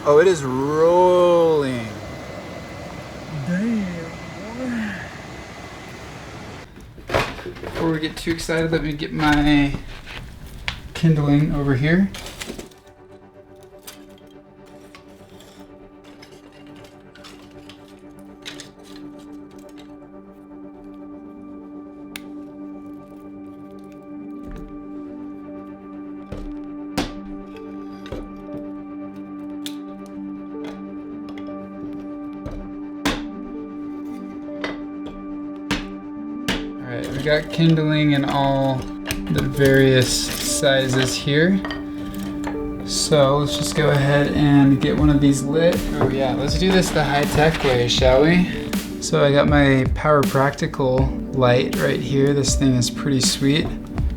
Oh, it is rolling. Damn. Before we get too excited, let me get my kindling over here. Alright, we got kindling in all the various sizes here. So let's just go ahead and get one of these lit. Oh yeah, let's do this the high-tech way, shall we? So I got my Power Practical light right here. This thing is pretty sweet.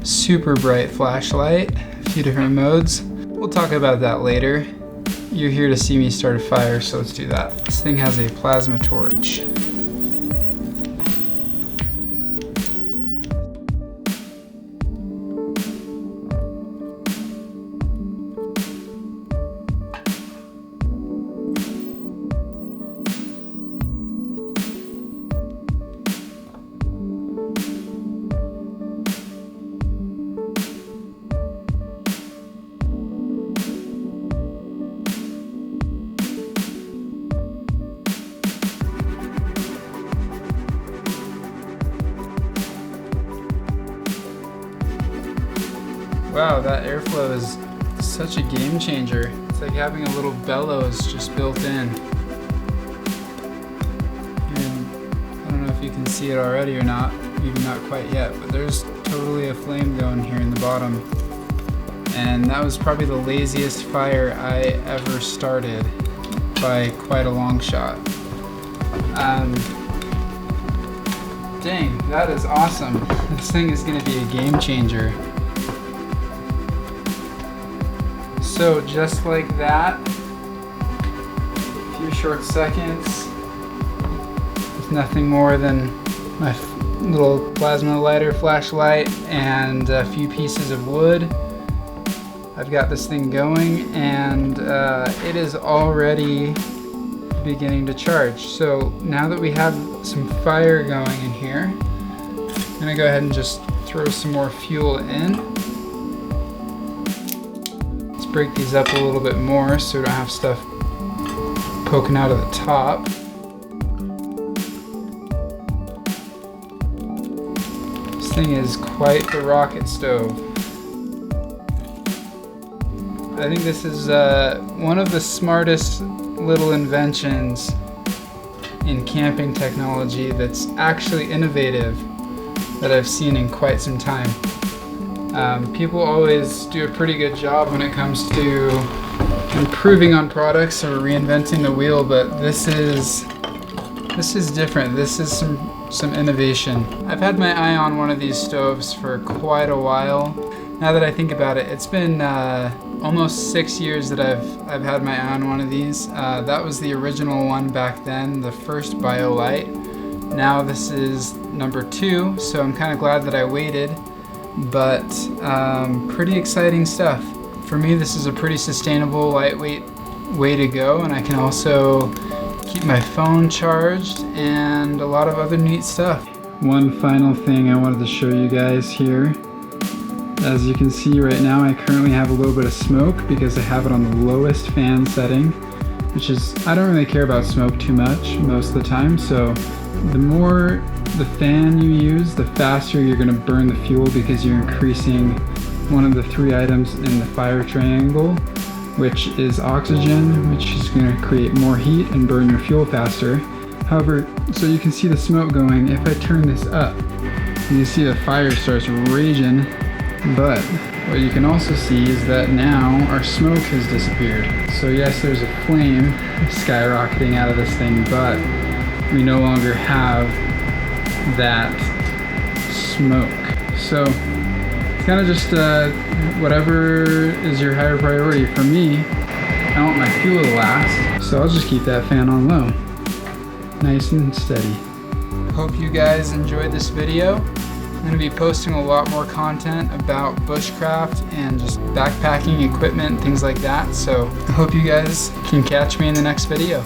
Super bright flashlight, a few different modes. We'll talk about that later. You're here to see me start a fire, so let's do that. This thing has a plasma torch. Wow, that airflow is such a game changer. It's like having a little bellows just built in. And I don't know if you can see it already or not, maybe not quite yet, but there's totally a flame going here in the bottom. And that was probably the laziest fire I ever started by quite a long shot. Dang, that is awesome. This thing is gonna be a game changer. So just like that, a few short seconds, with nothing more than my little plasma lighter flashlight and a few pieces of wood, I've got this thing going, and it is already beginning to charge. So now that we have some fire going in here, I'm gonna go ahead and just throw some more fuel in. Break these up a little bit more so we don't have stuff poking out of the top. This thing is quite the rocket stove. I think this is one of the smartest little inventions in camping technology that's actually innovative that I've seen in quite some time. People always do a pretty good job when it comes to improving on products or reinventing the wheel, but this is different. This is some innovation. I've had my eye on one of these stoves for quite a while. Now that I think about it, it's been almost 6 years that I've had my eye on one of these. That was the original one back then, the first BioLite. Now this is number 2, so I'm kind of glad that I waited. But pretty exciting stuff. For me, this is a pretty sustainable, lightweight way to go, and I can also keep my phone charged and a lot of other neat stuff. One final thing I wanted to show you guys here. As you can see right now, I currently have a little bit of smoke because I have it on the lowest fan setting, which is, I don't really care about smoke too much most of the time, so the more the fan you use, the faster you're going to burn the fuel because you're increasing one of the 3 items in the fire triangle, which is oxygen, which is going to create more heat and burn your fuel faster. However, so you can see the smoke going, if I turn this up, you see the fire starts raging, but what you can also see is that now our smoke has disappeared. So yes, there's a flame skyrocketing out of this thing, but we no longer have that smoke. So it's kind of just whatever is your higher priority. For me, I want my fuel to last, so I'll just keep that fan on low, nice and steady. Hope you guys enjoyed this video, going to be posting a lot more content about bushcraft and just backpacking equipment, things like that. So I hope you guys can catch me in the next video.